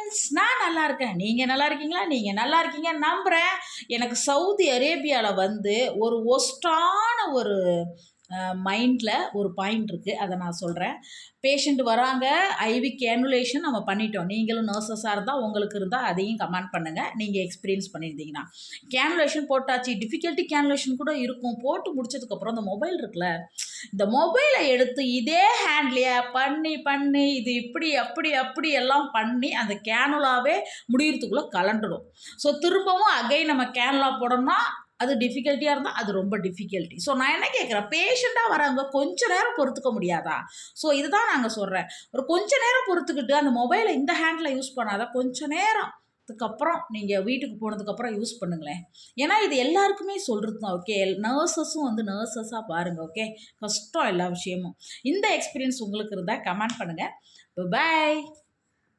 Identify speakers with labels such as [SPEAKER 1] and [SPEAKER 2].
[SPEAKER 1] Friends, நான் நல்லா இருக்கேன். நீங்கள் நல்லா இருக்கீங்களா? நீங்கள் நல்லா இருக்கீங்கன்னு நம்புகிறேன். எனக்கு சவுதி அரேபியாவில் வந்து ஒரு ஒஸ்ட்டான ஒரு மைண்டில் ஒரு பாயிண்ட் இருக்குது. அதை நான் சொல்கிறேன். பேஷண்ட் வராங்க, ஐவி கேனுலேஷன் நம்ம பண்ணிட்டோம். நீங்களும் நர்சஸாக இருந்தால் உங்களுக்கு இருந்தால் அதையும் கமெண்ட் பண்ணுங்கள், நீங்கள் எக்ஸ்பீரியன்ஸ் பண்ணியிருந்தீங்கன்னா. கேனுலேஷன் போட்டாச்சு, டிஃபிகல்ட்டி கேனுலேஷன் கூட இருக்கும். போட்டு முடிச்சதுக்கப்புறம் இந்த மொபைல் இருக்குல்ல, இந்த மொபைலை எடுத்து இதே ஹேண்ட்லேயே பண்ணி பண்ணி இது இப்படி அப்படி அப்படி எல்லாம் பண்ணி அந்த கேனுலாவே முடியறதுக்குள்ளே கலண்டுடும். ஸோ திரும்பவும் அகைன் நம்ம கேனுலா போடணும்னா அது டிஃபிகல்ட்டியாக இருந்தால் அது ரொம்ப டிஃபிகல்ட்டி. ஸோ நான் என்ன கேட்குறேன், பேஷண்ட்டாக வரவங்க கொஞ்ச நேரம் பொறுத்துக்க முடியாதா? ஸோ இதுதான் நாங்கள் சொல்கிறேன். ஒரு கொஞ்ச நேரம் பொறுத்துக்கிட்டு அந்த மொபைலை இந்த ஹேண்டில் யூஸ் பண்ணாதான் கொஞ்ச நேரம் அதுக்கப்புறம் நீங்கள் வீட்டுக்கு போனதுக்கப்புறம் யூஸ் பண்ணுங்களேன். ஏன்னா இது எல்லாருக்குமே சொல்கிறது தான். ஓகே, நர்சஸும் வந்து நர்சஸாக பாருங்கள். ஓகே, கஷ்டம் எல்லா விஷயமும். இந்த எக்ஸ்பீரியன்ஸ் உங்களுக்கு இருந்தால் கமெண்ட் பண்ணுங்கள். பாய்.